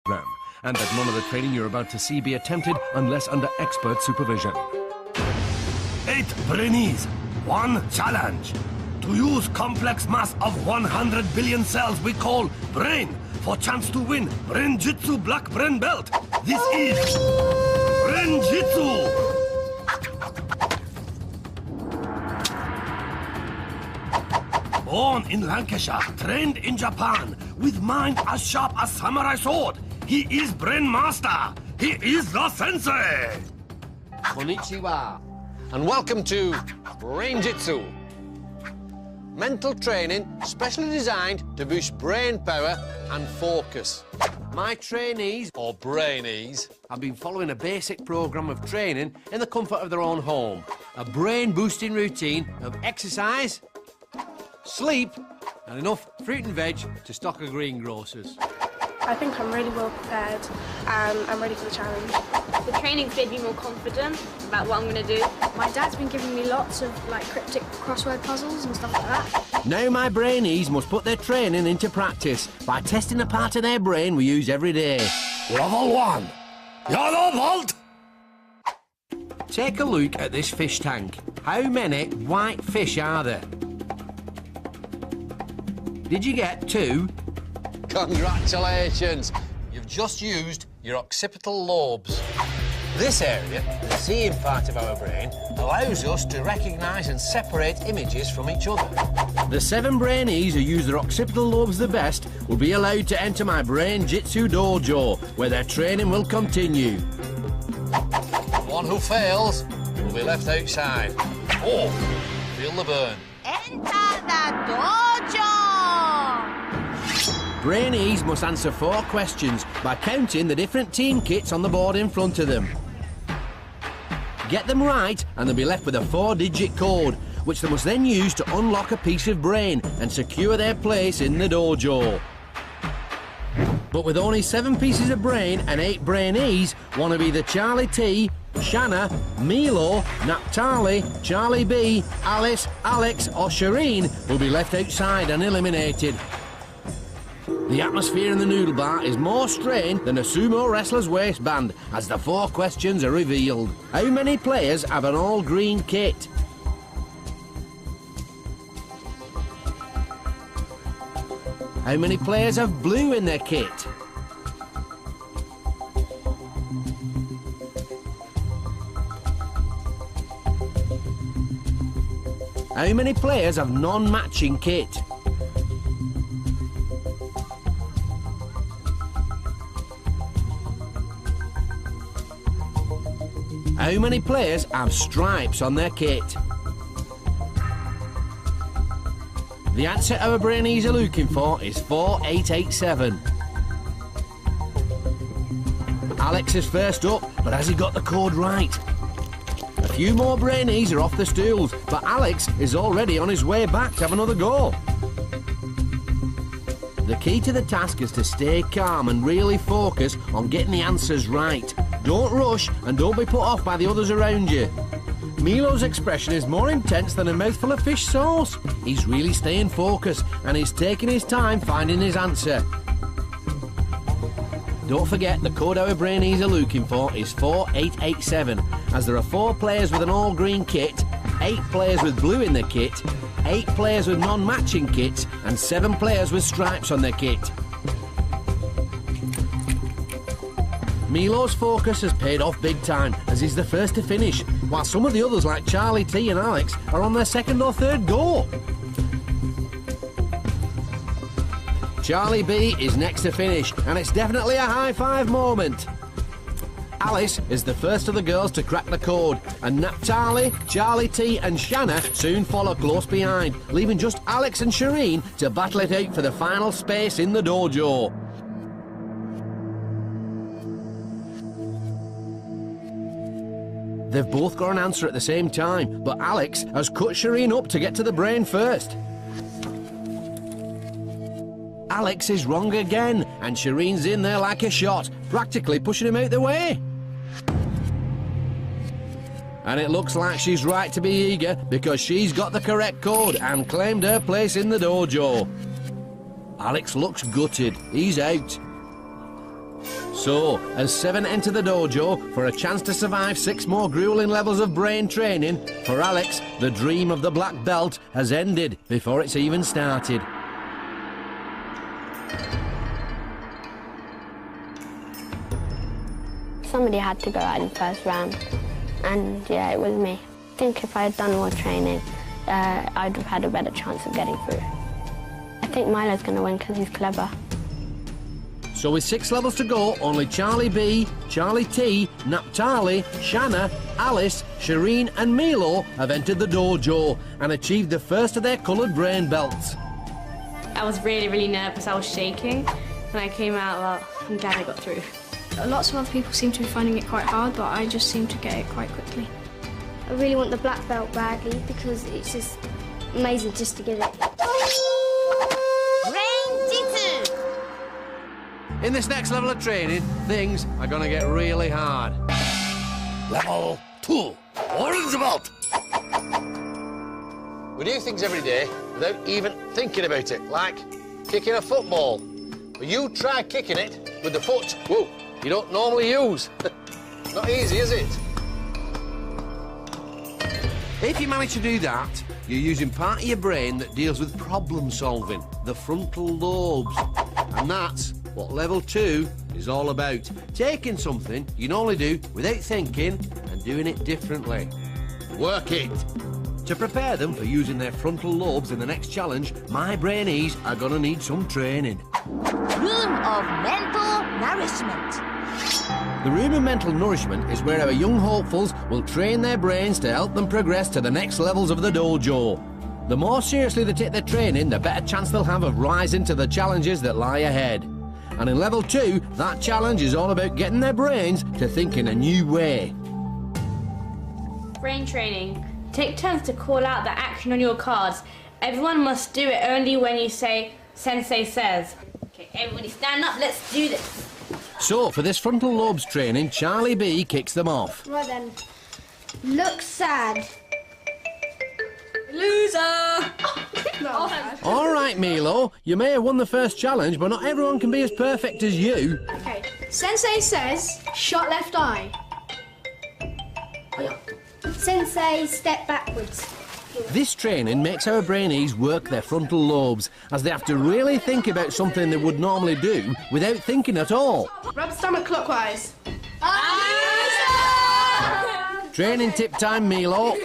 program, and that none of the training you're about to see be attempted unless under expert supervision. 8 Brainees, 1 challenge. To use complex mass of 100 billion cells we call brain for chance to win Brain-Jitsu black brain belt. This is Brain-Jitsu. Born in Lancashire, trained in Japan, with mind as sharp as samurai sword. He is Brain Master. He is the sensei. Konnichiwa, and welcome to Brain-Jitsu. Mental training specially designed to boost brain power and focus. My trainees, or Brainees, have been following a basic programme of training in the comfort of their own home. A brain-boosting routine of exercise, sleep, and enough fruit and veg to stock a greengrocer's. I think I'm really well prepared and I'm ready for the challenge. The training's made me more confident about what I'm going to do. My dad's been giving me lots of cryptic crossword puzzles and stuff like that. Now my Brainees must put their training into practice by testing a part of their brain we use every day. Level 1. Yellow vault. Take a look at this fish tank. How many white fish are there? Did you get 2? Congratulations! You've just used your occipital lobes. This area, the seeing part of our brain, allows us to recognise and separate images from each other. The 7 Brainees who use their occipital lobes the best will be allowed to enter my Brain-Jitsu dojo, where their training will continue. The one who fails will be left outside. Oh, feel the burn. Enter the dojo! Brainees must answer 4 questions by counting the different team kits on the board in front of them. Get them right and they'll be left with a 4-digit code, which they must then use to unlock a piece of brain and secure their place in the dojo. But with only 7 pieces of brain and 8 Brainees, one of either Charlie T, Shannah, Milo, Naphtali, Charlie B, Alice, Alex or Sherine will be left outside and eliminated. The atmosphere in the noodle bar is more strained than a sumo wrestler's waistband as the 4 questions are revealed. How many players have an all-green kit? How many players have blue in their kit? How many players have non-matching kit? How many players have stripes on their kit? The answer our Brainees are looking for is 4887. Alex is first up, but has he got the code right? A few more Brainees are off the stools, but Alex is already on his way back to have another go. The key to the task is to stay calm and really focus on getting the answers right. Don't rush and don't be put off by the others around you. Milo's expression is more intense than a mouthful of fish sauce. He's really staying focused and he's taking his time finding his answer. Don't forget the code our Brainees are looking for is 4887, as there are 4 players with an all-green kit, 8 players with blue in their kit, 8 players with non-matching kits and 7 players with stripes on their kit. Milo's focus has paid off big time as he's the first to finish, while some of the others like Charlie T and Alex are on their 2nd or 3rd go. Charlie B is next to finish and it's definitely a high-five moment. Alice is the first of the girls to crack the code, and Naphtali, Charlie T and Shannah soon follow close behind, leaving just Alex and Sherine to battle it out for the final space in the dojo. They've both got an answer at the same time, but Alex has cut Sherine up to get to the brain first. Alex is wrong again, and Sherine's in there like a shot, practically pushing him out the way. And it looks like she's right to be eager, because she's got the correct code and claimed her place in the dojo. Alex looks gutted. He's out. So, as 7 enter the dojo for a chance to survive 6 more grueling levels of brain training, for Alex, the dream of the black belt has ended before it's even started. Somebody had to go out in the first round, and yeah, it was me. I think if I had done more training, I'd have had a better chance of getting through. I think Milo's going to win because he's clever. So with 6 levels to go, only Charlie B, Charlie T, Naphtali, Shannah, Alice, Sherine and Milo have entered the dojo and achieved the first of their coloured brain belts. I was really, really nervous. I was shaking. When I came out, well, I'm glad I got through. Lots of other people seem to be finding it quite hard, but I just seem to get it quite quickly. I really want the black belt badly because it's just amazing just to get it. Brain-Jitsu! In this next level of training, things are going to get really hard. Level 2, orange belt. We do things every day without even thinking about it, like kicking a football. But you try kicking it with the foot, whoa, you don't normally use. Not easy, is it? If you manage to do that, you're using part of your brain that deals with problem solving, the frontal lobes. And that's what level 2 is all about. Taking something you normally do without thinking and doing it differently. Work it. To prepare them for using their frontal lobes in the next challenge, my Brainees are going to need some training. Room of mental nourishment. The room of mental nourishment is where our young hopefuls will train their brains to help them progress to the next levels of the dojo. The more seriously they take their training, the better chance they'll have of rising to the challenges that lie ahead. And in level 2, that challenge is all about getting their brains to think in a new way. Brain training. Take turns to call out the action on your cards. Everyone must do it only when you say, Sensei says. Okay, everybody stand up, let's do this. So, for this frontal lobes training, Charlie B kicks them off. Right then. Look sad. Loser! All right, Milo, you may have won the first challenge, but not everyone can be as perfect as you. Okay, Sensei says, shut left eye. Sensei, step backwards. This training makes our Brainees work their frontal lobes, as they have to really think about something they would normally do without thinking at all. Rub stomach clockwise. Training tip time, Milo.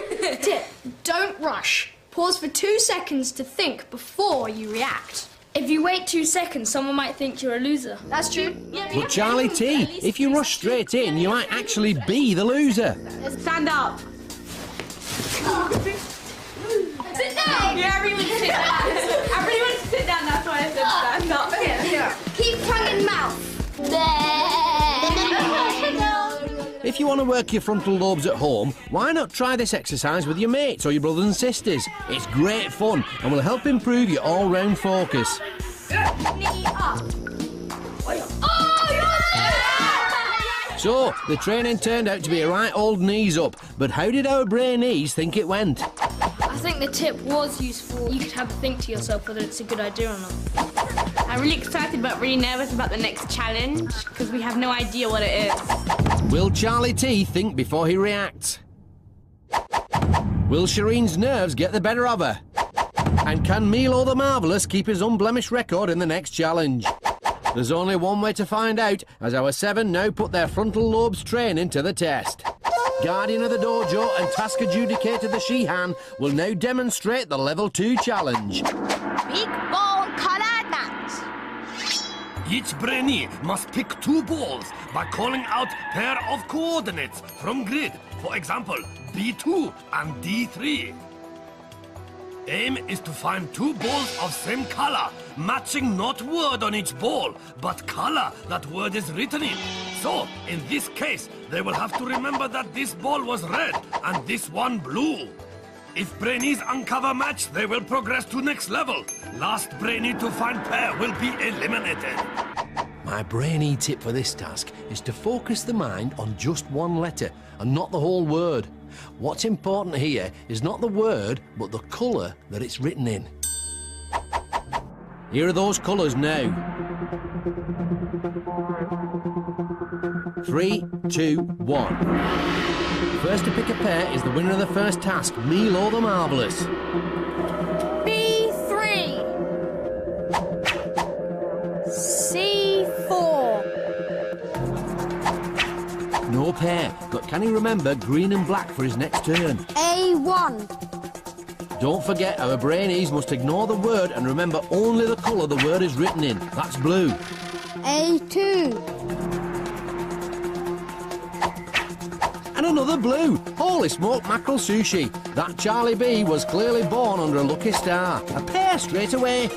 Tip, don't rush. Pause for 2 seconds to think before you react. If you wait 2 seconds, someone might think you're a loser. That's true. But Charlie T, if you rush straight in, you might actually be the loser. Stand up. Sit down! Yeah, everyone sit down. Everyone sit down, that's why I said stand up. Yeah. Keep tongue in mouth. If you want to work your frontal lobes at home, why not try this exercise with your mates or your brothers and sisters? It's great fun and will help improve your all-round focus. Knee up. So, the training turned out to be a right old knees up, but how did our Brainees think it went? I think the tip was useful. You could have to think to yourself whether it's a good idea or not. I'm really excited but really nervous about the next challenge because we have no idea what it is. Will Charlie T think before he reacts? Will Shirine's nerves get the better of her? And can Milo the Marvellous keep his unblemished record in the next challenge? There's only one way to find out, as our 7 now put their frontal lobes training to the test. Guardian of the dojo and task adjudicator the Shihan will now demonstrate the level 2 challenge. Big ball colored match. Each Brainee must pick 2 balls by calling out pair of coordinates from grid. For example, B2 and D3. Aim is to find 2 balls of same color, matching not word on each ball, but color that word is written in. So, in this case, they will have to remember that this ball was red and this one blue. If Brainees uncover match, they will progress to next level. Last Brainee to find pair will be eliminated. My Brainee tip for this task is to focus the mind on just one letter and not the whole word. What's important here is not the word, but the colour that it's written in. Here are those colours now. 3, 2, 1. First to pick a pair is the winner of the first task, Milo the Marvellous. B3. C4. No pair, but can he remember green and black for his next turn? A1. Don't forget, our Brainees must ignore the word and remember only the colour the word is written in. That's blue. A2. And another blue. Holy smoked mackerel sushi. That Charlie B was clearly born under a lucky star. A pair straight away.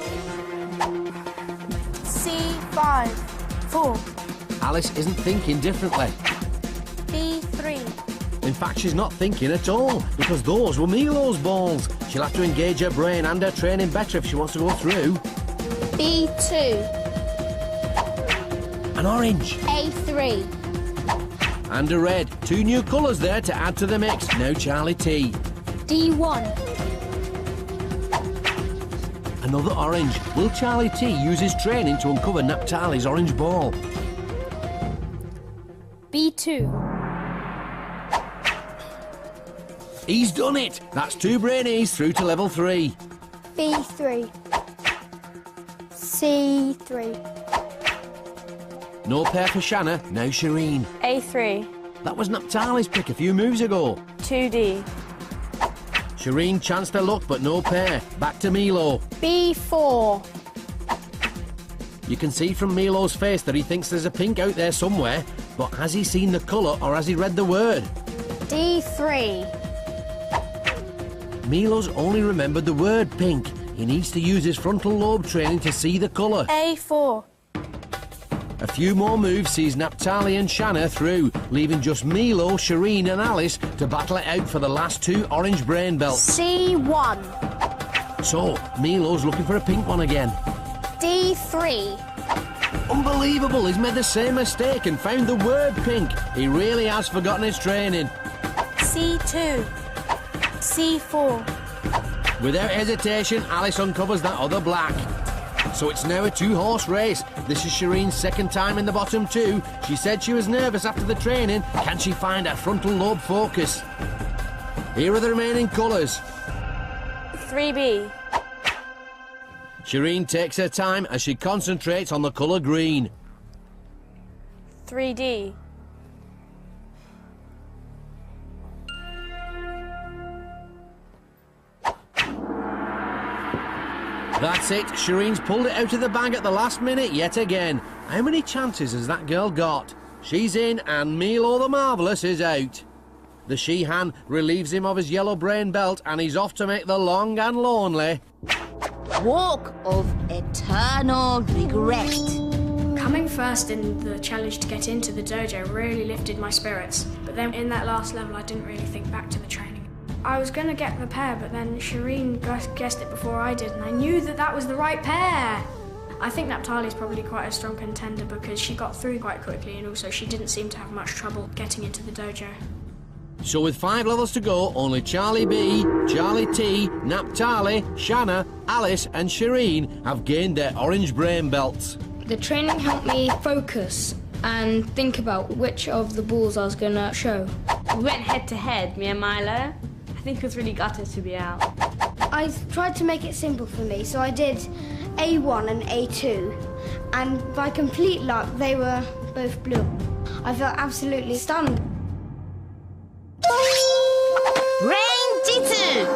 C5. 4. Alice isn't thinking differently. B3. In fact, she's not thinking at all, because those were Milo's balls. She'll have to engage her brain and her training better if she wants to go through. B2. An orange. A3. And a red. 2 new colours there to add to the mix. Now Charlie T. D1. Another orange. Will Charlie T use his training to uncover Naphtali's orange ball? B2. He's done it! That's 2 Brainees through to level 3. B3. C3. No pair for Shannah, now Sherine. A3. That was Naphtali's pick a few moves ago. 2D. Sherine chanced her luck, but no pair. Back to Milo. B4. You can see from Milo's face that he thinks there's a pink out there somewhere, but has he seen the colour or has he read the word? D3. Milo's only remembered the word pink. He needs to use his frontal lobe training to see the colour. A4. A few more moves sees Naphtali and Shannah through, leaving just Milo, Sherine and Alice to battle it out for the last 2 orange brain belts. C1. So, Milo's looking for a pink one again. D3. Unbelievable, he's made the same mistake and found the word pink. He really has forgotten his training. C2. C4. Without hesitation, Alice uncovers that other black. So it's now a 2-horse race. This is Sherine's second time in the bottom 2. She said she was nervous after the training. Can she find her frontal lobe focus? Here are the remaining colours. 3B. Sherine takes her time as she concentrates on the colour green. 3D. That's it, Sherine's pulled it out of the bag at the last minute yet again. How many chances has that girl got? She's in and Milo the Marvellous is out. The She-Han relieves him of his yellow brain belt and he's off to make the long and lonely Walk of eternal regret. Coming first in the challenge to get into the dojo really lifted my spirits. But then in that last level, I didn't really think back to the training. I was going to get the pair, but then Sherine guessed it before I did, and I knew that that was the right pair. I think Naphtali's probably quite a strong contender because she got through quite quickly and also she didn't seem to have much trouble getting into the dojo. So with 5 levels to go, only Charlie B, Charlie T, Naphtali, Shannah, Alice and Sherine have gained their orange brain belts. The training helped me focus and think about which of the balls I was going to show. We went head to head, me and Milo. I think it was really gutted to be out. I tried to make it simple for me, so I did A1 and A2, and by complete luck, they were both blue. I felt absolutely stunned. Brain-Jitsu.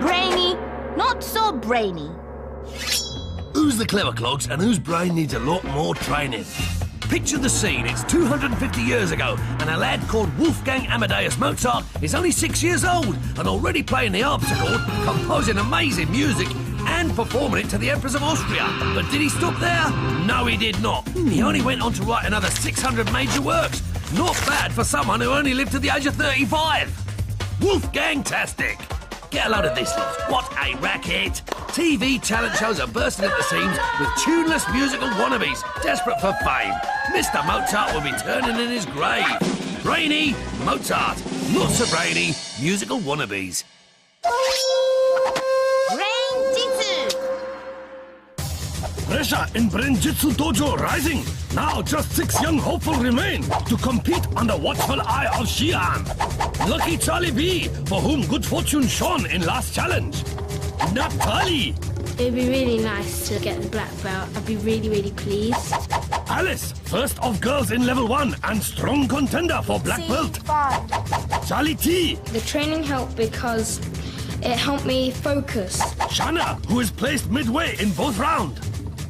Brainy, not so brainy. Who's the clever clogs and whose brain needs a lot more training? Picture the scene, it's 250 years ago, and a lad called Wolfgang Amadeus Mozart is only 6 years old and already playing the harpsichord, composing amazing music and performing it to the Empress of Austria. But did he stop there? No, he did not. He only went on to write another 600 major works. Not bad for someone who only lived to the age of 35. Wolfgang-tastic! Get a load of this, lot. What a racket! TV talent shows are bursting at the seams with tuneless musical wannabes desperate for fame. Mr. Mozart will be turning in his grave. Brainy Mozart. Not so brainy musical wannabes. Brain-Jitsu. Pressure in Brain-Jitsu dojo rising. Now just 6 young hopeful remain to compete under watchful eye of Xi'an. Lucky Charlie B, for whom good fortune shone in last challenge. Naphtali. It'd be really nice to get the black belt. I'd be really pleased. Alice, first of girls in level 1 and strong contender for black belt. Charlie T. The training helped because it helped me focus. Shannah, who is placed midway in both rounds.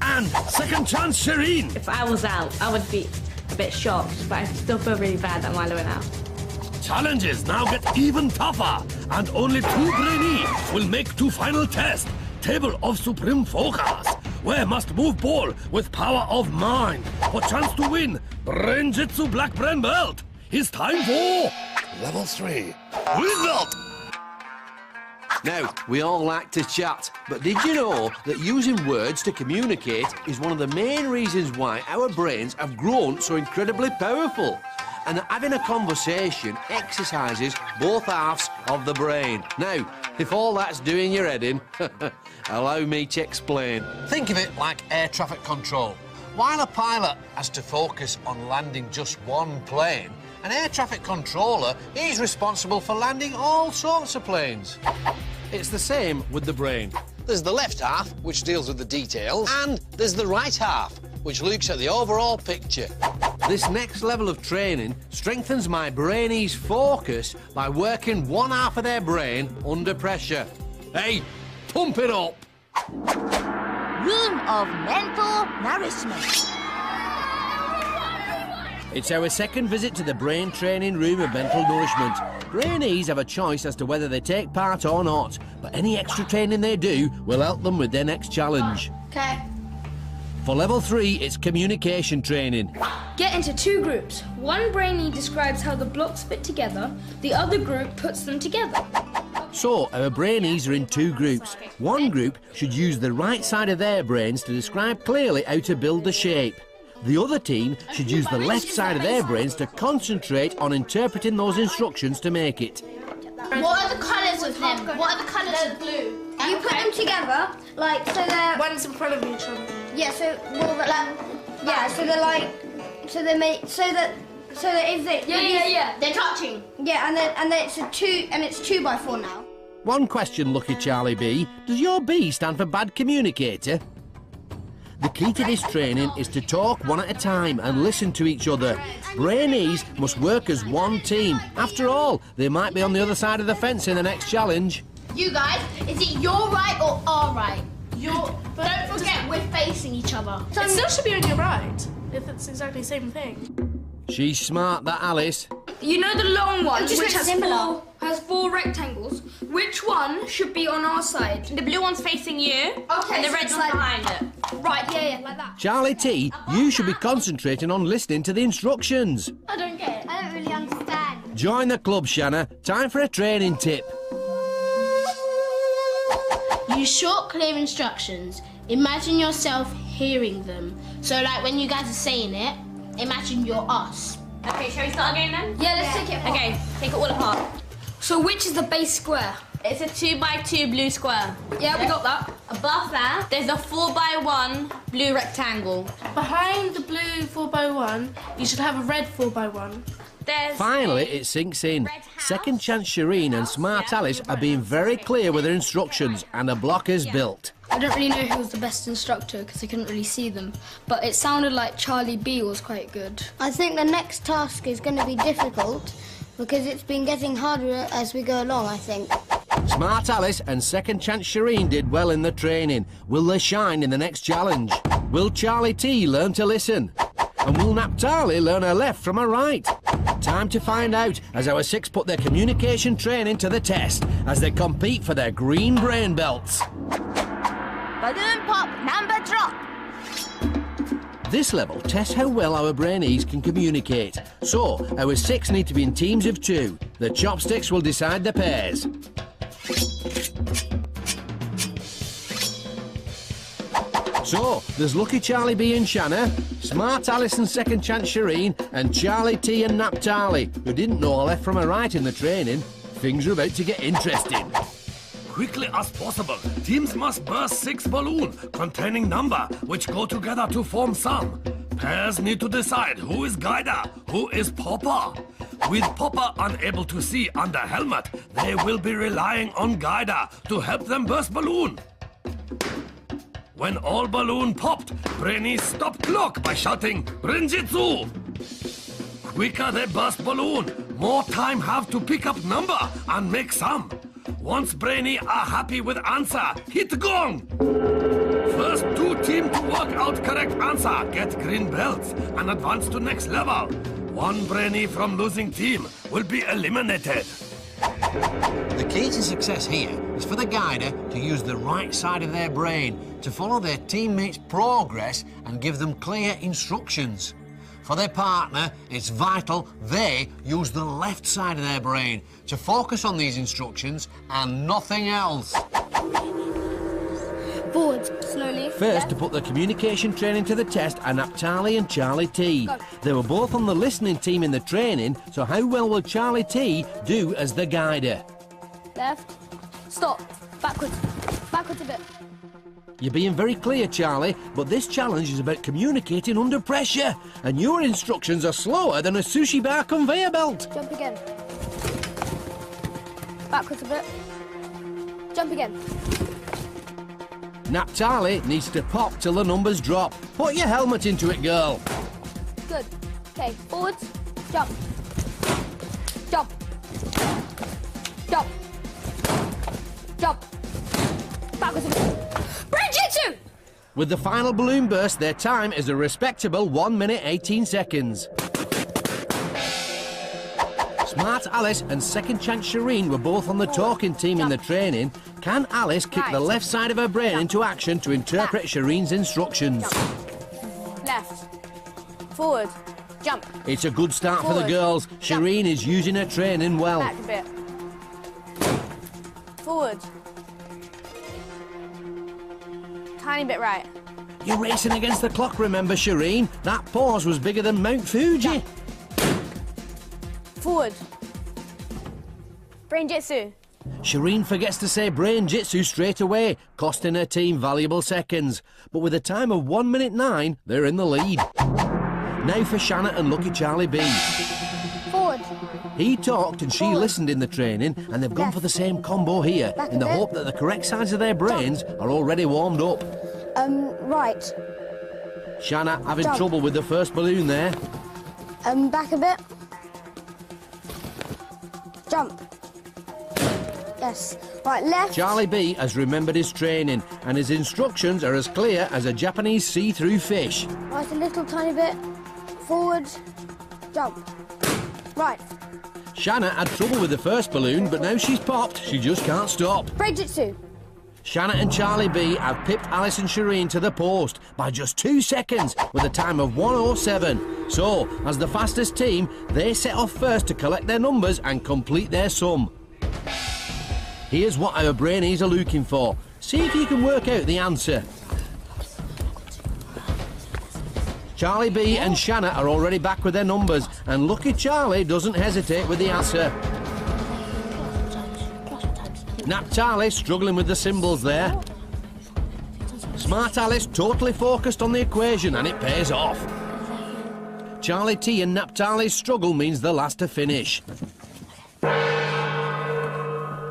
And second chance Sherine. If I was out, I would be a bit shocked, but I still feel really bad that Milo went out. Challenges now get even tougher, and only 2 Brainees will make to final test. Table of Supreme Focus, where must move ball with power of mind for chance to win Brain-Jitsu Black Brain Belt. It's time for level 3. Result! Now, we all like to chat, but did you know that using words to communicate is one of the main reasons why our brains have grown so incredibly powerful? And that having a conversation exercises both halves of the brain. Now, if all that's doing your head in, allow me to explain. Think of it like air traffic control. While a pilot has to focus on landing just one plane, an air traffic controller is responsible for landing all sorts of planes. It's the same with the brain. There's the left half, which deals with the details, and there's the right half, which looks at the overall picture. This next level of training strengthens my Brainees' focus by working one half of their brain under pressure. Hey, pump it up! Room of mental nourishment. It's our second visit to the brain training room of mental nourishment. Brainees have a choice as to whether they take part or not, but any extra training they do will help them with their next challenge. Okay. For level 3, it's communication training. Get into 2 groups. One brainee describes how the blocks fit together, the other group puts them together. So, our Brainees are in 2 groups. One group should use the right side of their brains to describe clearly how to build the shape. The other team should use the left side of their brains to concentrate on interpreting those instructions to make it. What are the colours of them? What are the colours of blue? You put them together, like, so they're... One's in front of each other. Yeah, so, well, like... Yeah, so they're like... So they make... So that if they... Yeah. They're touching. Yeah, and then it's a 2... And it's 2 by 4 now. One question, Lucky Charlie B. Does your B stand for bad communicator? The key to this training is to talk one at a time and listen to each other. Brainees must work as one team. After all, they might be on the other side of the fence in the next challenge. You guys, is it your right or our right? But don't forget, we're facing each other. It still should be on your right, if it's exactly the same thing. She's smart, that Alice. You know the long one, just which similar. has 4 rectangles. Which one should be on our side? The blue one's facing you, Okay, and the so red it's one's like- behind it. Right, yeah, like that. Charlie T, you should be concentrating on listening to the instructions. I don't get it. I don't really understand. Join the club, Shannah. Time for a training tip. Use short, clear instructions. Imagine yourself hearing them. So, like, when you guys are saying it, imagine you're us. Okay, shall we start again then? Yeah, let's take it apart. Okay, take it all apart. So which is the base square? It's a 2 by 2 blue square. Yeah, we got that. Above that, there's a 4 by 1 blue rectangle. Behind the blue 4x1, you should have a red 4x1. There's Finally, it sinks in. Second chance Sherine and Smart Alice are being very clear with their instructions, and a block is built. I don't really know who was the best instructor because I couldn't really see them, but it sounded like Charlie B was quite good. I think the next task is going to be difficult because it's been getting harder as we go along, I think. Smart Alice and Second Chance Sherine did well in the training. Will they shine in the next challenge? Will Charlie T learn to listen? And will Naphtali learn her left from her right? Time to find out as our 6 put their communication training to the test as they compete for their green brain belts. Balloon pop, number drop. This level tests how well our Brainees can communicate. So, our 6 need to be in teams of 2. The chopsticks will decide the pairs. So, there's Lucky Charlie B and Shannah, Smart Alice and Second Chance Sherine, and Charlie T and Naphtali, who didn't know her left from her right in the training. Things are about to get interesting. quickly as possible. Teams must burst 6 balloons containing number which go together to form sum. Pairs need to decide who is guider, who is popper. With popper unable to see under helmet, they will be relying on guider to help them burst balloon. When all balloon popped, Brainees stop clock by shouting Brain-Jitsu. Quicker they burst balloon, more time have to pick up number and make sum. Once Brainees are happy with answer, hit gong. First 2 team to work out correct answer get green belts and advance to next level. 1 Brainee from losing team will be eliminated. The key to success here is for the guider to use the right side of their brain to follow their teammates' progress and give them clear instructions. For their partner, it's vital they use the left side of their brain to focus on these instructions and nothing else. Forward, slowly. First to put the communication training to the test are Naphtali and Charlie T. Go. They were both on the listening team in the training, so how well will Charlie T do as the guider? Left. Stop. Backwards. Backwards a bit. You're being very clear, Charlie, but this challenge is about communicating under pressure, and your instructions are slower than a sushi bar conveyor belt. Jump again. Backwards a bit. Jump again. Naphtali needs to pop till the numbers drop. Put your helmet into it, girl. Good. Okay, forwards. Jump. Jump. Jump. Jump. Backwards a bit. Brain-Jitsu! With the final balloon burst, their time is a respectable 1 minute 18 seconds. Smart Alice and Second Chance Sherine were both on the talking team in the training. Can Alice kick the left side of her brain into action to interpret Sherine's instructions? Left. Forward. Jump. It's a good start for the girls. Sherine is using her training well. Back a bit. Forward. Tiny bit right. You're racing against the clock, remember, Sherine? That pause was bigger than Mount Fuji. Forward. Brain-Jitsu. Sherine forgets to say Brain-Jitsu straight away, costing her team valuable seconds. But with a time of 1 minute 9, they're in the lead. Now for Shannah and Lucky Charlie B. Forward. He talked and she listened in the training, and they've gone for the same combo here, in the hope that the correct sides of their brains are already warmed up. Right. Shannah having trouble with the first balloon there. Back a bit. Jump. Yes. Right, left. Charlie B has remembered his training, and his instructions are as clear as a Japanese see-through fish. Right, a little tiny bit. Forward. Jump. Right. Shannah had trouble with the first balloon, but now she's popped, she just can't stop. Brain-Jitsu. Shannah and Charlie B have pipped Alice and Sherine to the post by just 2 seconds with a time of 1:07. So, as the fastest team, they set off first to collect their numbers and complete their sum. Here's what our Brainees are looking for. See if you can work out the answer. Charlie B and Shannah are already back with their numbers, and Lucky Charlie doesn't hesitate with the answer. Naphtali struggling with the symbols there. Smart Alice totally focused on the equation, and it pays off. Charlie T and Naphtali's struggle means they're last to finish.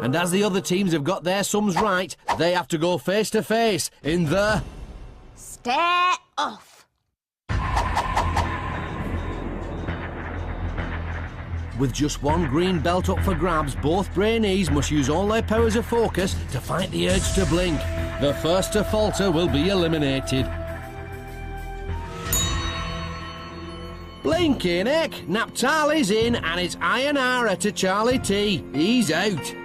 And as the other teams have got their sums right, they have to go face to face in the... Stare off. With just 1 green belt up for grabs, both Brainees must use all their powers of focus to fight the urge to blink. The first to falter will be eliminated. Blinking heck! Naphtali's in, and it's Ironara to Charlie T. He's out.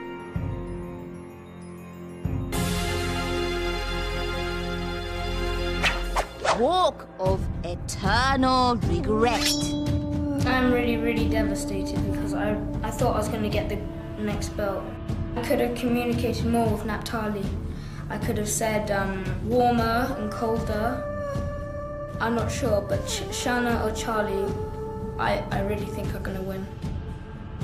Walk of eternal regret. I'm really devastated because I thought I was going to get the next belt. I could have communicated more with Naphtali. I could have said warmer and colder. I'm not sure, but Shannah or Charlie, I really think are going to win.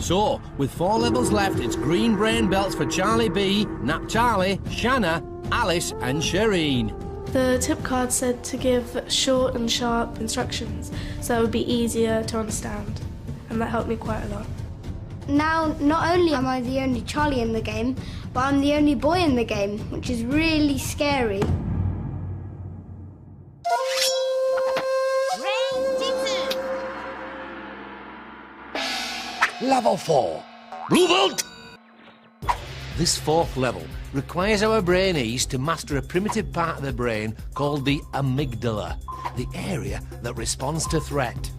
So, with 4 levels left, it's green brain belts for Charlie B, Naphtali, Shannah, Alice and Sherine. The tip card said to give short and sharp instructions so it would be easier to understand, and that helped me quite a lot. Now, not only am I the only Charlie in the game, but I'm the only boy in the game, which is really scary. Brain-Jitsu. Level 4. Blue belt! This 4th level requires our Brainees to master a primitive part of the brain called the amygdala, the area that responds to threat.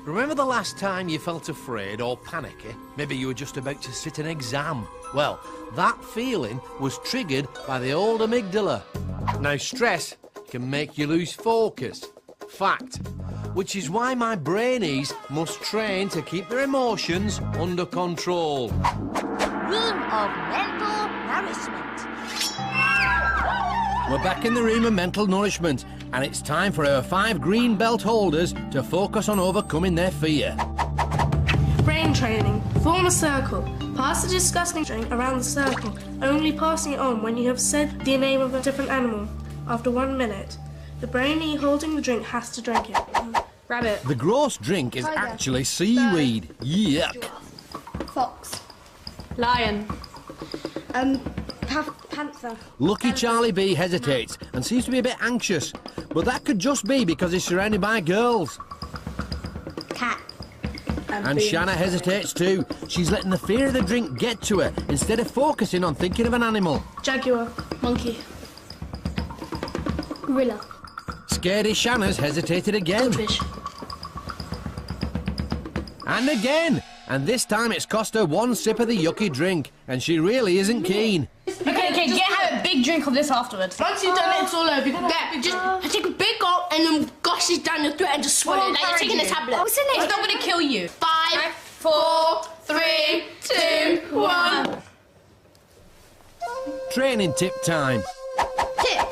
Remember the last time you felt afraid or panicky? Maybe you were just about to sit an exam. Well, that feeling was triggered by the old amygdala. Now, stress can make you lose focus. Fact. Which is why my Brainees must train to keep their emotions under control. Room of mental nourishment. We're back in the room of mental nourishment, and it's time for our 5 green belt holders to focus on overcoming their fear. Brain training. Form a circle. Pass the disgusting drink around the circle, only passing it on when you have said the name of a different animal. After 1 minute, the Brainee holding the drink has to drink it. Rabbit. The gross drink is Tiger. actually seaweed. Yuck. Fox. Lion. Panther. Lucky Charlie B hesitates and seems to be a bit anxious, but that could just be because he's surrounded by girls. Cat. And Shannah hesitates too. She's letting the fear of the drink get to her instead of focusing on thinking of an animal. Jaguar. Monkey. Gorilla. Scaredy Shannah's hesitated again. Fish. And again. And this time it's cost her 1 sip of the yucky drink, and she really isn't keen. Okay, get have a big drink of this afterwards. Once you've done it, it's all over. You can just take a big gulp and then gush it down your throat and just swallow it like you're taking a tablet. What's in It's it? not going to kill you. 5, 4, 3, 2, 1. Training tip time. Tip.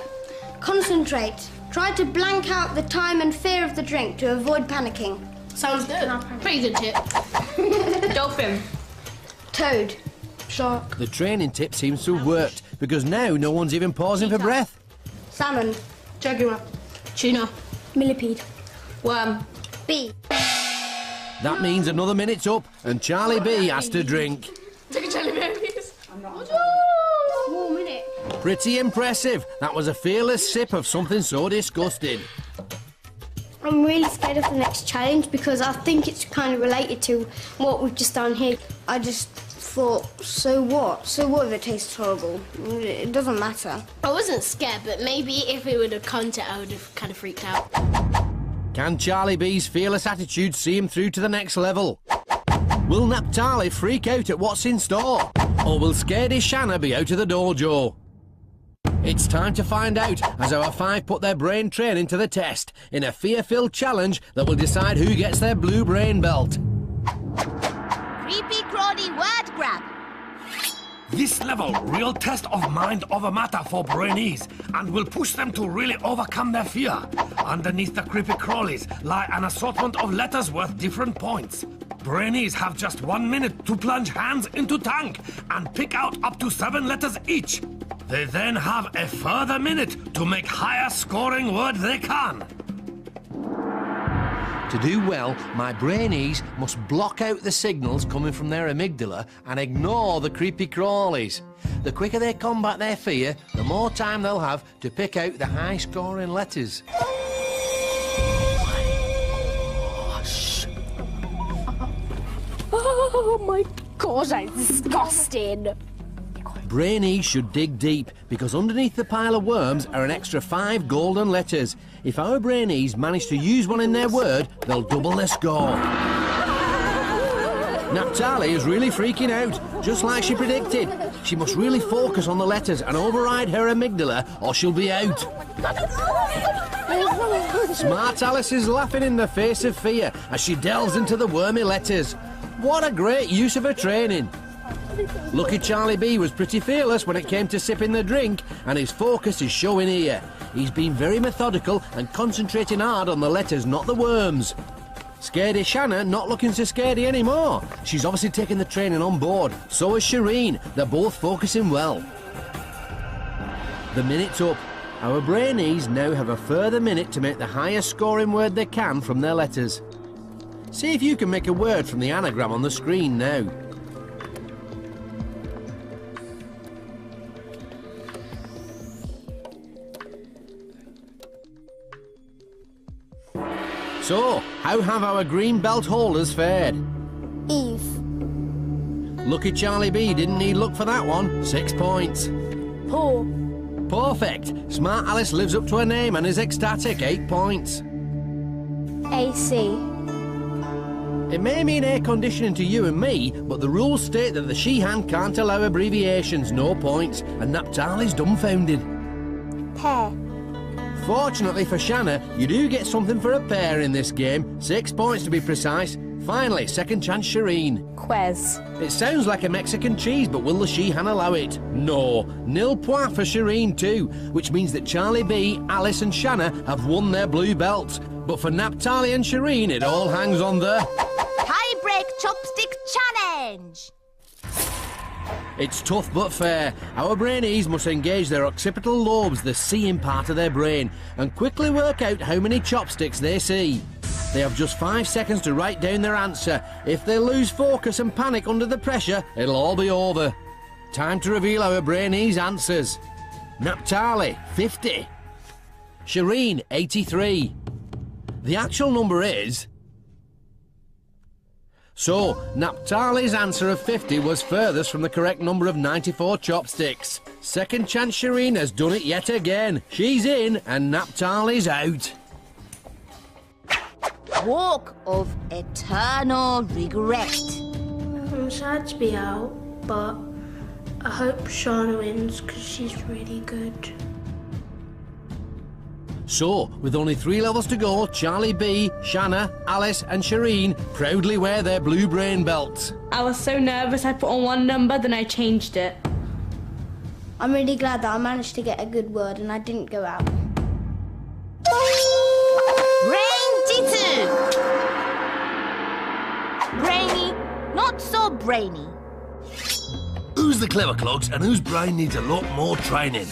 Concentrate. Try to blank out the time and fear of the drink to avoid panicking. Sounds good. Pretty good tip. Dolphin. Toad. Shark. The training tip seems to have worked, because now no one's even pausing for breath. Salmon. Jaguar. Tuna. Millipede. Worm. Bee. That means another minute's up, and Charlie B has to drink. Take a jelly babies. 1 minute. Pretty impressive. That was a fearless sip of something so disgusting. I'm really scared of the next challenge because I think it's kind of related to what we've just done here. I just thought, so what? So what if it tastes horrible? It doesn't matter. I wasn't scared, but maybe if it would have come to it, I would have kind of freaked out. Can Charlie B's fearless attitude see him through to the next level? Will Naphtali freak out at what's in store? Or will Scaredy Shannah be out of the dojo? It's time to find out as our 5 put their brain training to the test in a fear-filled challenge that will decide who gets their blue brain belt. Creepy crawly word grab. This level, real test of mind over matter for Brainees, and will push them to really overcome their fear. Underneath the creepy crawlies lie an assortment of letters worth different points. Brainees have just 1 minute to plunge hands into tank and pick out up to 7 letters each. They then have a further minute to make higher scoring word they can. To do well, my Brainees must block out the signals coming from their amygdala and ignore the creepy crawlies. The quicker they combat their fear, the more time they'll have to pick out the high-scoring letters. Oh my God, that's disgusting. Brainees should dig deep, because underneath the pile of worms are an extra 5 golden letters. If our Brainees manage to use one in their word, they'll double their score. Naphtali is really freaking out, just like she predicted. She must really focus on the letters and override her amygdala, or she'll be out. Smart Alice is laughing in the face of fear as she delves into the wormy letters. What a great use of her training. Lucky Charlie B was pretty fearless when it came to sipping the drink, and his focus is showing here. He's been very methodical and concentrating hard on the letters, not the worms. Scaredy Shannah not looking so scaredy anymore. She's obviously taking the training on board. So is Sherine. They're both focusing well. The minute's up. Our Brainees now have a further minute to make the highest scoring word they can from their letters. See if you can make a word from the anagram on the screen now. So, how have our green belt holders fared? Eve. Lucky Charlie B didn't need luck for that one. 6 points. Poor. Perfect. Smart Alice lives up to her name and is ecstatic. 8 points. AC. It may mean air conditioning to you and me, but the rules state that the she-hand can't allow abbreviations. No points. And Naphtali's dumbfounded. Pear. Fortunately for Shannah, you do get something for a pair in this game. 6 points to be precise. Finally, second chance Sherine. Quez. It sounds like a Mexican cheese, but will the she-hand allow it? No. Nil point for Sherine too, which means that Charlie B, Alice and Shannah have won their blue belts. But for Naphtali and Sherine, it all hangs on the... Tie-break chopstick challenge! It's tough but fair. Our Brainees must engage their occipital lobes, the seeing part of their brain, and quickly work out how many chopsticks they see. They have just 5 seconds to write down their answer. If they lose focus and panic under the pressure, it'll all be over. Time to reveal our Brainees' answers. Naphtali, 50. Sherine, 83. The actual number is... So, Naphtali's answer of 50 was furthest from the correct number of 94 chopsticks. Second chance Sherine has done it yet again. She's in and Naphtali's out. Walk of eternal regret. I'm sad to be out, but I hope Shannah wins because she's really good. So, with only 3 levels to go, Charlie B, Shannah, Alice and Sherine proudly wear their blue brain belts. I was so nervous I put on one number, then I changed it. I'm really glad that I managed to get a good word and I didn't go out. Brain-Jitsu! Brainy, not so brainy. Who's the clever clogs and whose brain needs a lot more training?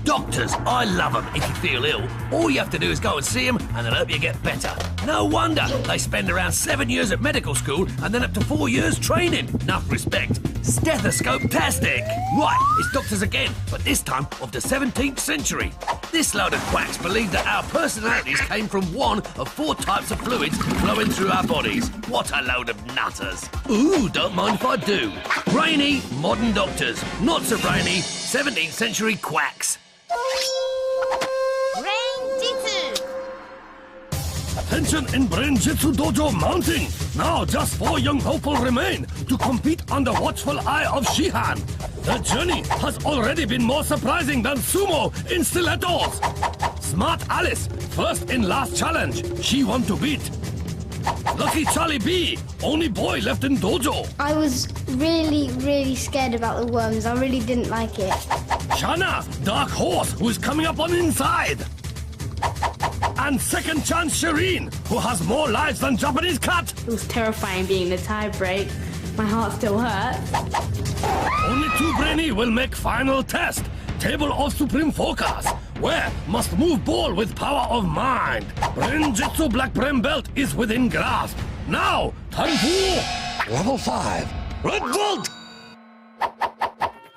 Doctors, I love them. If you feel ill, all you have to do is go and see them and they'll help you get better. No wonder they spend around 7 years at medical school and then up to 4 years training. Enough respect. Stethoscope-tastic. Right, it's doctors again, but this time of the 17th century. This load of quacks believed that our personalities came from one of 4 types of fluids flowing through our bodies. What a load of nutters. Ooh, don't mind if I do. Brainy, modern doctors. Not so brainy, 17th century quacks. Brain-Jitsu! Tension in Brain-Jitsu dojo mounting. Now just 4 young hopeful remain to compete under watchful eye of Shihan. The journey has already been more surprising than sumo in stilettos. Smart Alice, first in last challenge. She won to beat. Lucky Charlie B, only boy left in dojo. I was really scared about the worms. I really didn't like it. Shannah, dark horse, who is coming up on inside. And second chance Sherine, who has more lives than Japanese cat. It was terrifying being the tie break. My heart still hurts. Only 2 Brainy will make final test. Table of supreme focus, where must move ball with power of mind. Brain-Jitsu black brain belt is within grasp. Now, time for level 5. Red belt!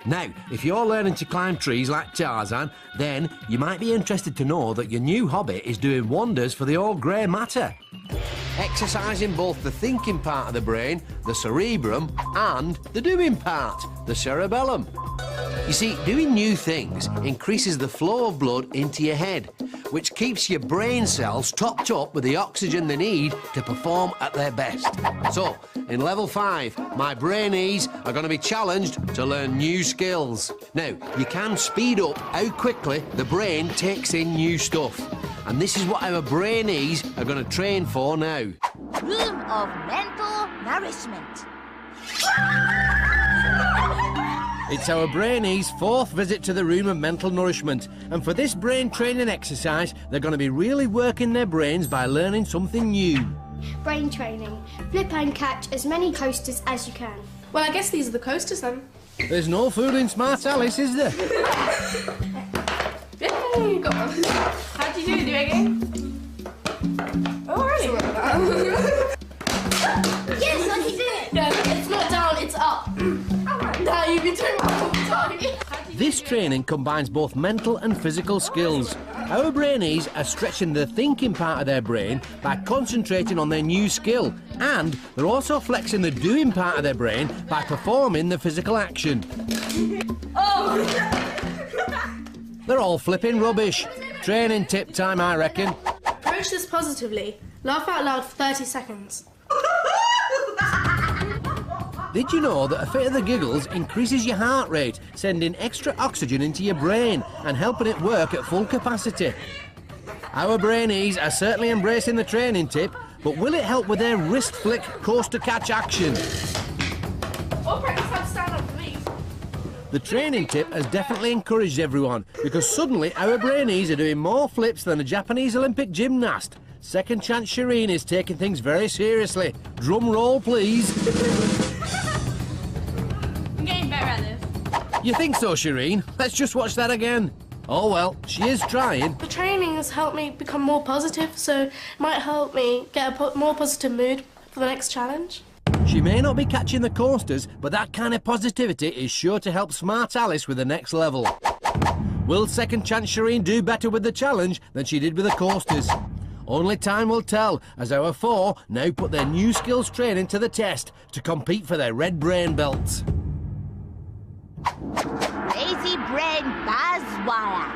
Now, if you're learning to climb trees like Tarzan, then you might be interested to know that your new hobby is doing wonders for the old grey matter. Exercising both the thinking part of the brain, the cerebrum, and the doing part, the cerebellum. You see, doing new things increases the flow of blood into your head, which keeps your brain cells topped up with the oxygen they need to perform at their best. So, in level 5, my Brainees are going to be challenged to learn new skills. Now, you can speed up how quickly the brain takes in new stuff. And this is what our Brainees are going to train for now. Room of mental nourishment. It's our Brainees' 4th visit to the room of mental nourishment, and for this brain training exercise, they're going to be really working their brains by learning something new. Brain training. Flip and catch as many coasters as you can. Well, I guess these are the coasters then. There's no fooling Smart Alice, is there? Yay, go on. How'd you do it? Do it again? Oh, really? Yes, I can do it! Yeah, it's not down, it's up. Now you've been doing that all the time. This training combines both mental and physical skills. Our Brainees are stretching the thinking part of their brain by concentrating on their new skill, and they're also flexing the doing part of their brain by performing the physical action. Oh! They're all flipping rubbish. Training tip time, I reckon. Approach this positively. Laugh out loud for 30 seconds. Did you know that a fit of the giggles increases your heart rate, sending extra oxygen into your brain and helping it work at full capacity? Our Brainees are certainly embracing the training tip, but will it help with their wrist flick coaster catch action? Or practice how to stand up for me. The training tip has definitely encouraged everyone, because suddenly our Brainees are doing more flips than a Japanese Olympic gymnast. Second Chance Sherine is taking things very seriously. Drum roll, please. I'm getting better at this. You think so, Sherine? Let's just watch that again. Oh well, she is trying. The training has helped me become more positive, so it might help me get a more positive mood for the next challenge. She may not be catching the coasters, but that kind of positivity is sure to help Smart Alice with the next level. Will Second Chance Sherine do better with the challenge than she did with the coasters? Only time will tell, as our four now put their new skills training to the test to compete for their red brain belts. Lazy brain buzz wire.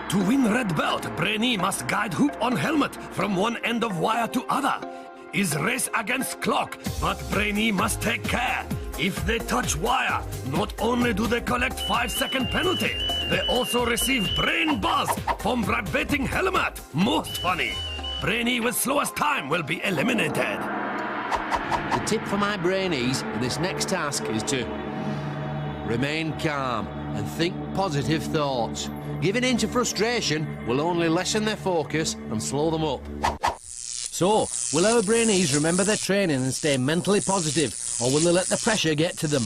To win red belt, Brainee must guide hoop on helmet from one end of wire to other. Is race against clock, but Brainee must take care. If they touch wire, not only do they collect 5-second penalty, they also receive brain buzz from vibrating helmet. Most funny. Brainee with slowest time will be eliminated. The tip for my Brainees in this next task is to remain calm and think positive thoughts. Giving in to frustration will only lessen their focus and slow them up. So, will our Brainees remember their training and stay mentally positive, or will they let the pressure get to them?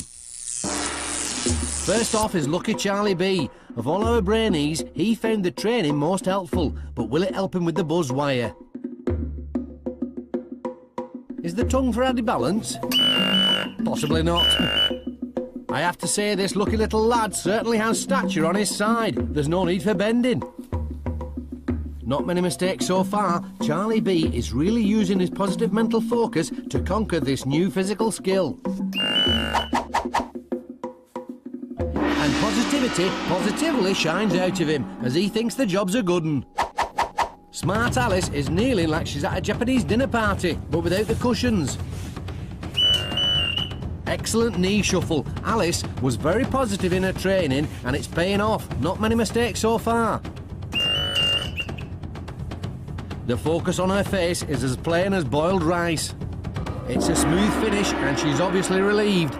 First off is Lucky Charlie B. Of all our Brainees, he found the training most helpful, but will it help him with the buzz wire? Is the tongue for added balance? Possibly not. I have to say this lucky little lad certainly has stature on his side. There's no need for bending. Not many mistakes so far. Charlie B is really using his positive mental focus to conquer this new physical skill. And positivity positively shines out of him as he thinks the job's a good one. Smart Alice is kneeling like she's at a Japanese dinner party, but without the cushions. Excellent knee shuffle. Alice was very positive in her training and it's paying off. Not many mistakes so far. The focus on her face is as plain as boiled rice. It's a smooth finish and she's obviously relieved.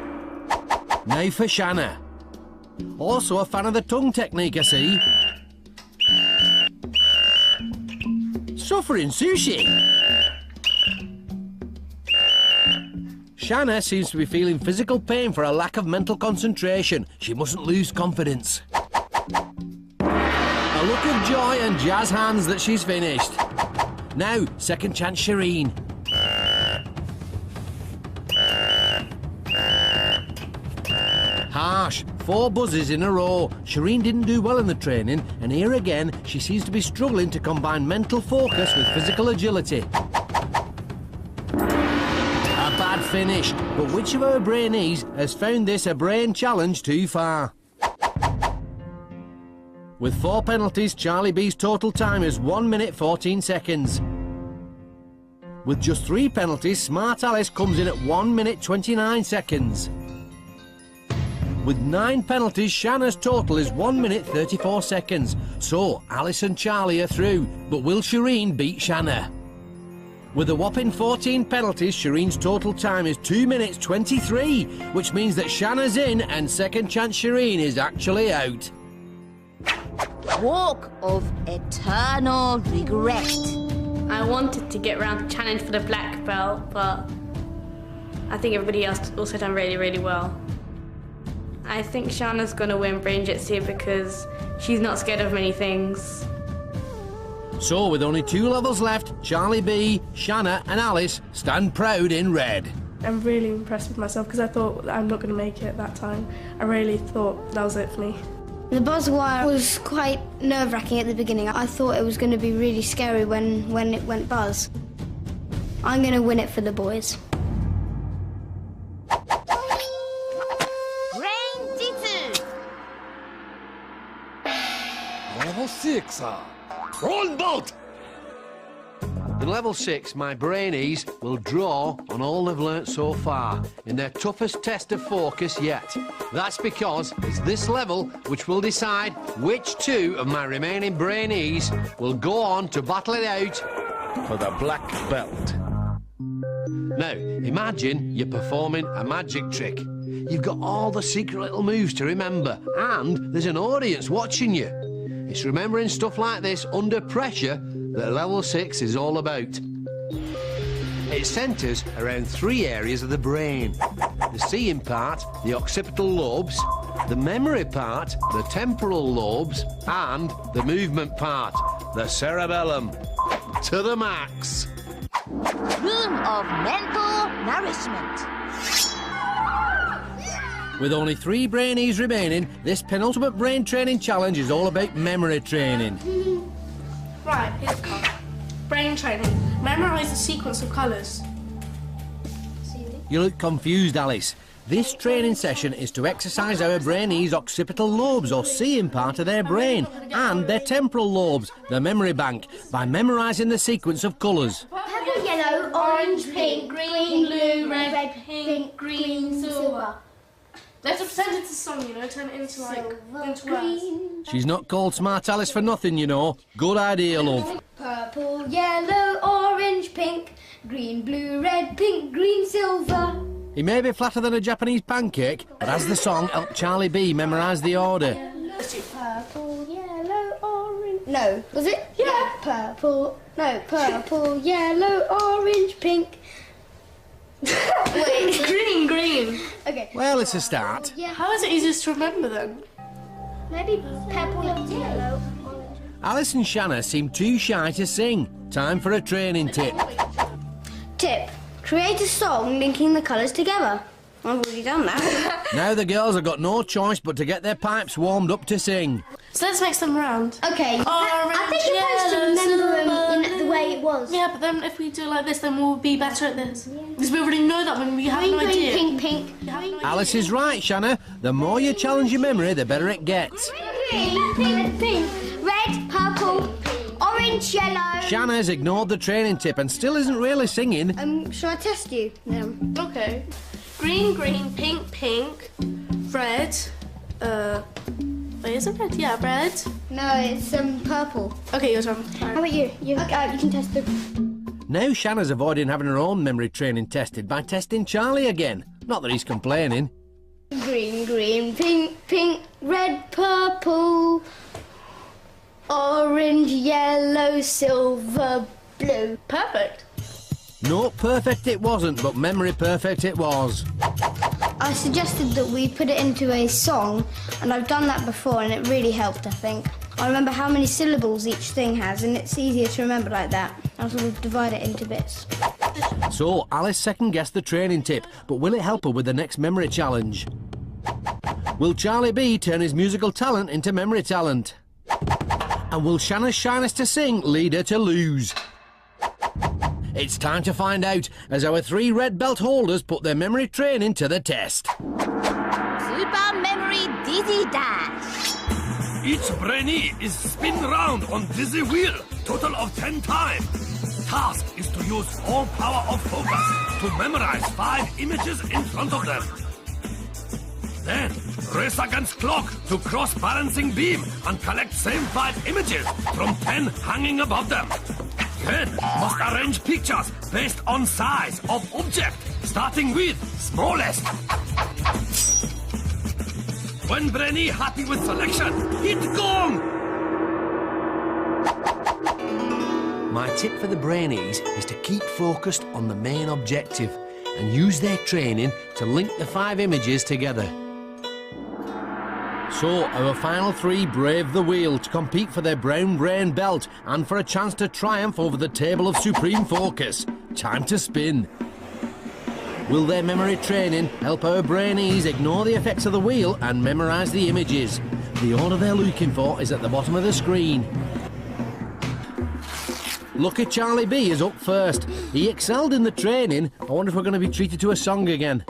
Now for Shannah. Also a fan of the tongue technique, I see. Suffering sushi. Shannah seems to be feeling physical pain for a lack of mental concentration. She mustn't lose confidence. A look of joy and jazz hands that she's finished. Now, Second Chance Sherine. Harsh. 4 buzzes in a row. Sherine didn't do well in the training, and here again, she seems to be struggling to combine mental focus with physical agility. A bad finish, but which of our Brainees has found this a brain challenge too far? With 4 penalties, Charlie B's total time is 1 minute 14 seconds. With just 3 penalties, Smart Alice comes in at 1 minute 29 seconds. With 9 penalties, Shannah's total is 1 minute 34 seconds. So, Alice and Charlie are through, but will Sherine beat Shannah? With a whopping 14 penalties, Sherine's total time is 2 minutes 23, which means that Shannah's in and Second Chance Sherine is actually out. Walk of eternal regret. I wanted to get around the challenge for the black belt, but I think everybody else also done really, really well. I think Shannah's gonna win Brain-Jitsu because she's not scared of many things. So, with only 2 levels left, Charlie B, Shannah and Alice stand proud in red. I'm really impressed with myself because I thought I'm not going to make it that time. I really thought that was it for me. The buzz wire was quite nerve-wracking at the beginning. I thought it was going to be really scary when it went buzz. I'm going to win it for the boys. Brain-Jitsu. Level 6, Roll boat! In level 6, my Brainees will draw on all they've learnt so far in their toughest test of focus yet. That's because it's this level which will decide which 2 of my remaining Brainees will go on to battle it out For the black belt. Now, imagine you're performing a magic trick. You've got all the secret little moves to remember, and there's an audience watching you. It's remembering stuff like this under pressure that level 6 is all about. It centres around 3 areas of the brain. The seeing part, the occipital lobes, the memory part, the temporal lobes, and the movement part, the cerebellum. To the max. Room of mental nourishment. With only 3 Brainees remaining, this penultimate brain training challenge is all about memory training. Right, here's the card. Brain training. Memorise the sequence of colours. You look confused, Alice. This training session is to exercise our Brainees' occipital lobes, or seeing part of their brain, and their temporal lobes, the memory bank, by memorising the sequence of colours. Purple, yellow, orange, pink, green, blue, red, pink, green, silver. Let's pretend it's a song, you know, turn it into words. She's not called Smart Alice for nothing, you know. Good idea, love. Purple, yellow, orange, pink, green, blue, red, pink, green, silver. He may be flatter than a Japanese pancake, but as the song helped Charlie B memorise the order. Purple, yellow, orange... No, was it? Yeah. Purple, yellow, orange, pink... Wait. Green. Okay. Well, it's a start. Yeah. How is it easiest to remember then? Maybe purple, yellow, orange... Alice and Shannah seem too shy to sing. Time for a training tip. Tip. Create a song linking the colours together. I've already done that. Now the girls have got no choice but to get their pipes warmed up to sing. So let's mix them around. Okay. Orange, I think you're supposed to remember them in the way it was. Yeah, but then if we do it like this, then we'll be better at this. Because we already know that when we have Green, no idea. pink, pink. Alice is right, Shannah. The more you challenge your memory, the better it gets. Green, pink, pink. Red, purple, orange, yellow. Shannah's ignored the training tip and still isn't really singing. Shall I test you? Okay. Green, pink, red. Wait, is it red? Yeah, red. No, it's purple. Okay, your turn. How about you? You can test the... Now Shannah's avoiding having her own memory training tested by testing Charlie again. Not that he's complaining. Green, pink, red, purple, orange, yellow, silver, blue. Perfect. No, perfect it wasn't, but memory perfect it was. I suggested that we put it into a song, and I've done that before, and it really helped, I think. I remember how many syllables each thing has, and it's easier to remember like that. I'll sort of divide it into bits. So, Alice second-guessed the training tip, but will it help her with the next memory challenge? Will Charlie B turn his musical talent into memory talent? And will Shannah's shyness to sing lead her to lose? It's time to find out as our 3 red belt holders put their memory training to the test. Super Memory Dizzy Dash. Each Brainee is spin round on dizzy wheel, total of 10 times. Task is to use all power of focus to memorize 5 images in front of them. Then, race against clock to cross balancing beam and collect same 5 images from 10 hanging above them. Then, must arrange pictures based on size of object, starting with smallest. When Brainee happy with selection, hit gong! My tip for the Brainees is to keep focused on the main objective and use their training to link the 5 images together. So, our final 3 brave the wheel to compete for their brown brain belt and for a chance to triumph over the table of supreme focus. Time to spin. Will their memory training help our Brainees ignore the effects of the wheel and memorise the images? The order they're looking for is at the bottom of the screen. Lucky Charlie B is up first. He excelled in the training. I wonder if we're going to be treated to a song again.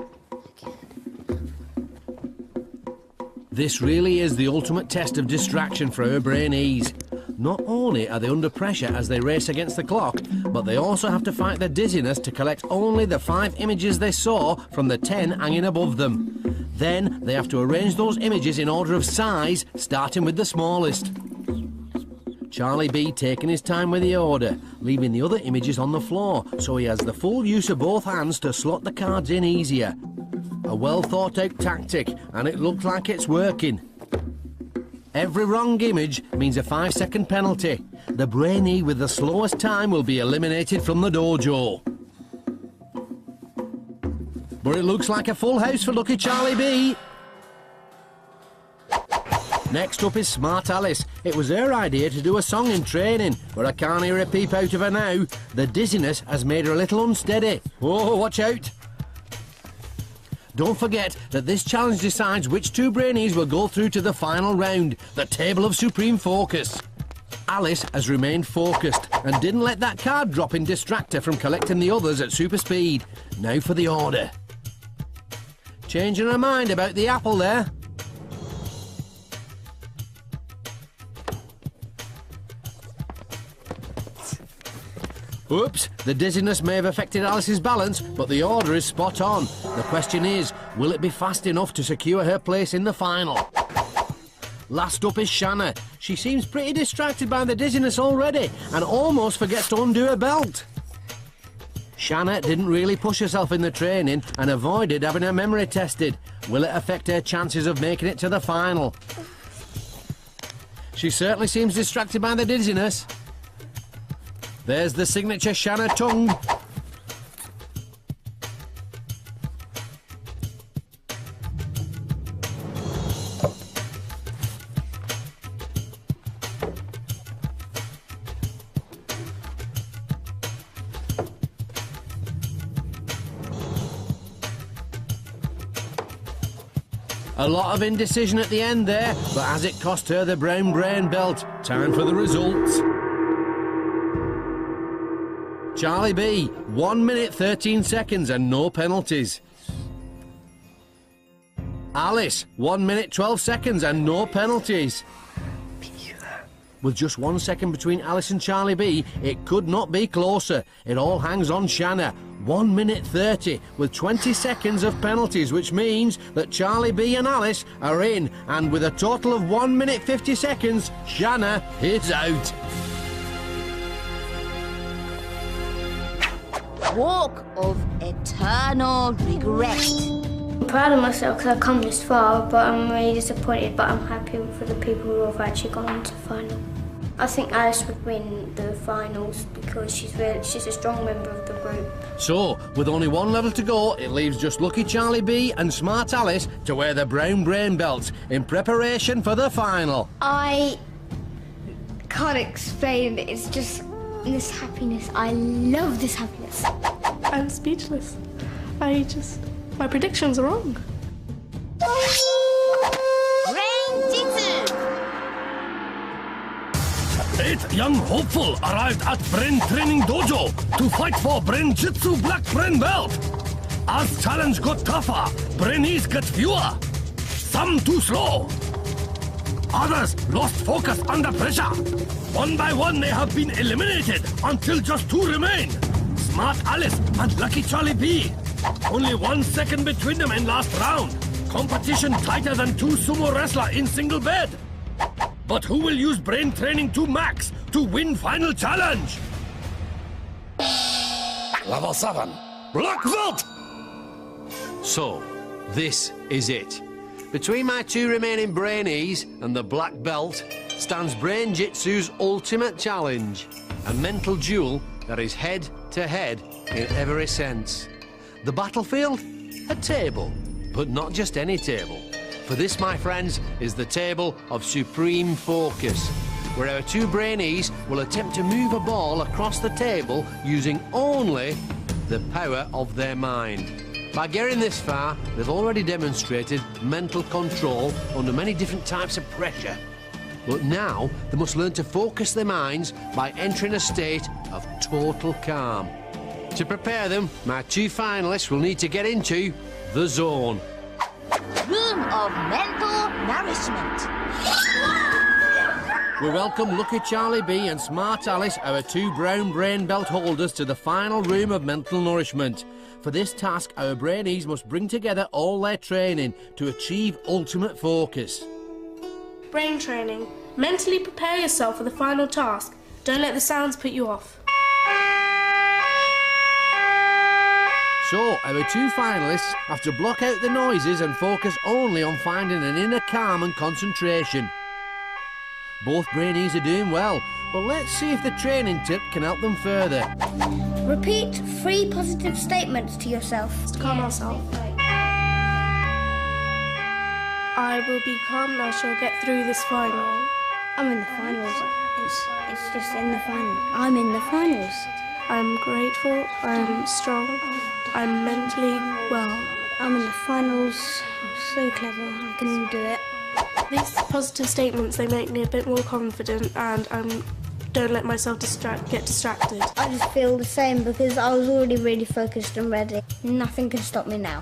This really is the ultimate test of distraction for our Brainees. Not only are they under pressure as they race against the clock, but they also have to fight their dizziness to collect only the 5 images they saw from the 10 hanging above them. Then they have to arrange those images in order of size, starting with the smallest. Charlie B taking his time with the order, leaving the other images on the floor, so he has the full use of both hands to slot the cards in easier. A well thought out tactic, and it looks like it's working. Every wrong image means a 5-second penalty. The Brainee with the slowest time will be eliminated from the dojo. But it looks like a full house for Lucky Charlie B. Next up is Smart Alice. It was her idea to do a song in training, but I can't hear a peep out of her now. The dizziness has made her a little unsteady. Oh, watch out! Don't forget that this challenge decides which 2 Brainees will go through to the final round, the table of supreme focus. Alice has remained focused and didn't let that card dropping distract her from collecting the others at super speed. Now for the order. Changing her mind about the apple there. Oops, the dizziness may have affected Alice's balance, but the order is spot on. The question is, will it be fast enough to secure her place in the final? Last up is Shannah. She seems pretty distracted by the dizziness already and almost forgets to undo her belt. Shannah didn't really push herself in the training and avoided having her memory tested. Will it affect her chances of making it to the final? She certainly seems distracted by the dizziness. There's the signature Shannah tongue. A lot of indecision at the end there, but as it cost her the brown brain belt, time for the results. Charlie B, 1 minute 13 seconds and no penalties. Alice, 1 minute 12 seconds and no penalties. With just 1 second between Alice and Charlie B, it could not be closer. It all hangs on Shannah. 1 minute 30 with 20 seconds of penalties, which means that Charlie B and Alice are in, and with a total of 1 minute 50 seconds, Shannah is out. Walk of eternal regret. I'm proud of myself because I've come this far, but I'm really disappointed, but I'm happy for the people who have actually gone on to the final. I think Alice would win the finals because she's a strong member of the group. So, with only 1 level to go, it leaves just Lucky Charlie B and Smart Alice to wear the brown brain belts in preparation for the final. I can't explain it. It's just this happiness. I love this happiness. I'm speechless. My predictions are wrong. Brain-Jitsu. 8 young hopeful arrived at Brain Training Dojo to fight for Brain-Jitsu Black Brain Belt. As challenge got tougher, Brainees got fewer. Some too slow. Others lost focus under pressure. One by one they have been eliminated until just 2 remain. Smart Alice and Lucky Charlie B. Only 1 second between them in last round. Competition tighter than 2 sumo wrestlers in single bed. But who will use brain training to max to win final challenge? Level 7, Black Belt! So, this is it. Between my 2 remaining Brainees and the black belt stands Brain-Jitsu's ultimate challenge. A mental duel that is head to head in every sense. The battlefield? A table, but not just any table. For this, my friends, is the table of supreme focus, where our two Brainees will attempt to move a ball across the table using only the power of their mind. By getting this far, they've already demonstrated mental control under many different types of pressure. But now they must learn to focus their minds by entering a state of total calm. To prepare them, my two finalists will need to get into the zone. Room of mental nourishment. We welcome Lucky Charlie B and Smart Alice, our two brown brain belt holders, to the final room of mental nourishment. For this task, our Brainees must bring together all their training to achieve ultimate focus. Brain training. Mentally prepare yourself for the final task. Don't let the sounds put you off. So, our two finalists have to block out the noises and focus only on finding an inner calm and concentration. Both Brainees are doing well, but let's see if the training tip can help them further. Repeat 3 positive statements to yourself. To calm myself. I will be calm and I shall get through this final. I'm in the finals. It's just in the final. I'm in the finals. I'm grateful, I'm strong, I'm mentally well. I'm in the finals. So clever, I can do it. These positive statements, they make me a bit more confident and don't let myself get distracted. I just feel the same because I was already really focused and ready. Nothing can stop me now.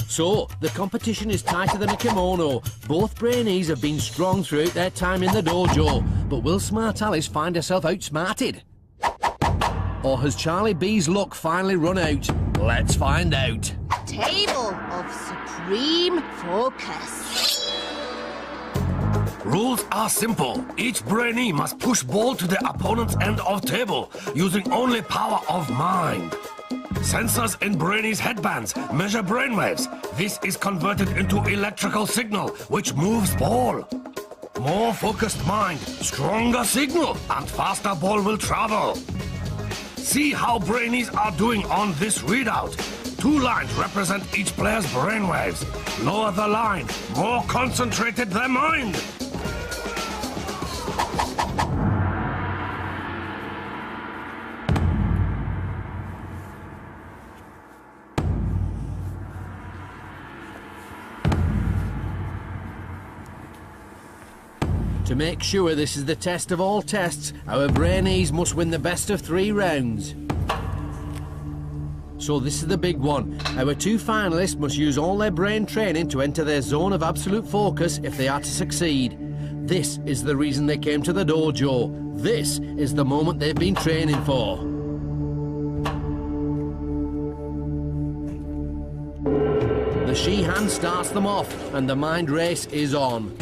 So, the competition is tighter than a kimono. Both Brainees have been strong throughout their time in the dojo. But will Smart Alice find herself outsmarted? Or has Charlie B's luck finally run out? Let's find out. Table of supreme focus. Rules are simple. Each Brainee must push ball to the opponent's end of table using only power of mind. Sensors in Brainees' headbands measure brainwaves. This is converted into electrical signal, which moves ball. More focused mind, stronger signal, and faster ball will travel. See how Brainees are doing on this readout. 2 lines represent each player's brainwaves. Lower the line, more concentrated their mind. To make sure this is the test of all tests, our Brainees must win the best of 3 rounds. So this is the big one. Our 2 finalists must use all their brain training to enter their zone of absolute focus if they are to succeed. This is the reason they came to the dojo. This is the moment they've been training for. The she hand starts them off and the mind race is on.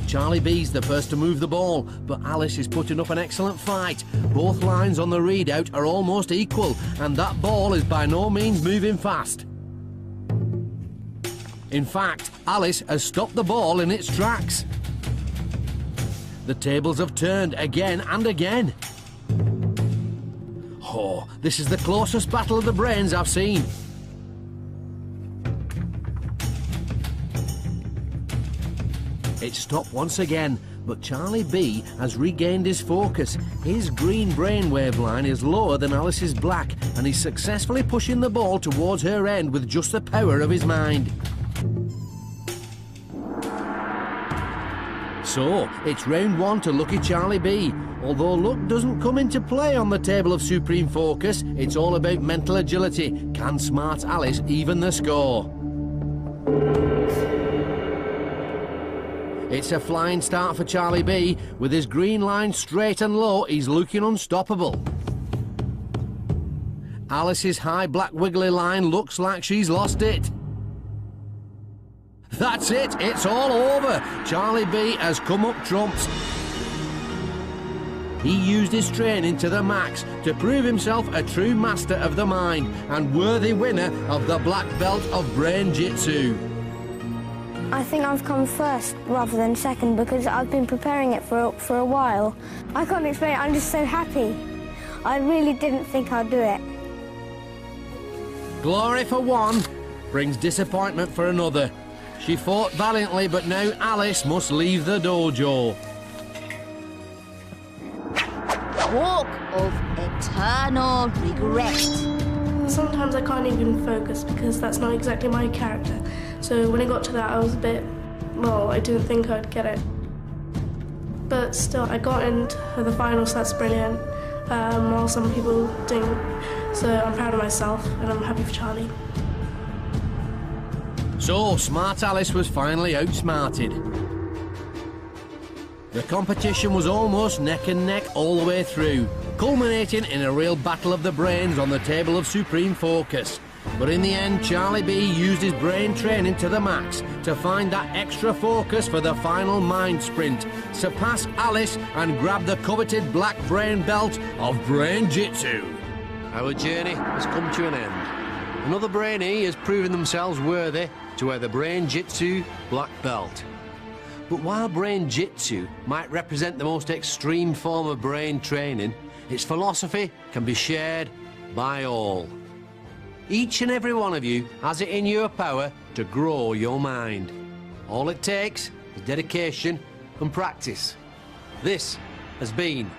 Charlie B's the first to move the ball, but Alice is putting up an excellent fight. Both lines on the readout are almost equal, and that ball is by no means moving fast. In fact, Alice has stopped the ball in its tracks. The tables have turned again and again. Oh, this is the closest battle of the brains I've seen. It's stopped once again, but Charlie B has regained his focus. His green brainwave line is lower than Alice's black, and he's successfully pushing the ball towards her end with just the power of his mind. So, it's round 1 to Lucky Charlie B. Although luck doesn't come into play on the table of supreme focus, it's all about mental agility. Can Smart Alice even the score? It's a flying start for Charlie B. With his green line straight and low, he's looking unstoppable. Alice's high black wiggly line looks like she's lost it. That's it, it's all over. Charlie B has come up trumps. He used his training to the max to prove himself a true master of the mind and worthy winner of the black belt of Brain-Jitsu. I think I've come first rather than second because I've been preparing it for a while. I can't explain it, I'm just so happy. I really didn't think I'd do it. Glory for one brings disappointment for another. She fought valiantly, but now Alice must leave the dojo. Walk of eternal regret. Sometimes I can't even focus because that's not exactly my character. So when it got to that, I was a bit, well, I didn't think I'd get it. But still, I got into the finals, that's brilliant, while some people didn't. So I'm proud of myself and I'm happy for Charlie. So, Smart Alice was finally outsmarted. The competition was almost neck and neck all the way through, culminating in a real battle of the brains on the table of supreme focus. But in the end, Charlie B used his brain training to the max to find that extra focus for the final mind sprint, surpass Alice and grab the coveted black brain belt of Brain-Jitsu. Our journey has come to an end. Another Brainee has proven themselves worthy to wear the Brain-Jitsu black belt. But while Brain-Jitsu might represent the most extreme form of brain training, its philosophy can be shared by all. Each and every one of you has it in your power to grow your mind. All it takes is dedication and practice. This has been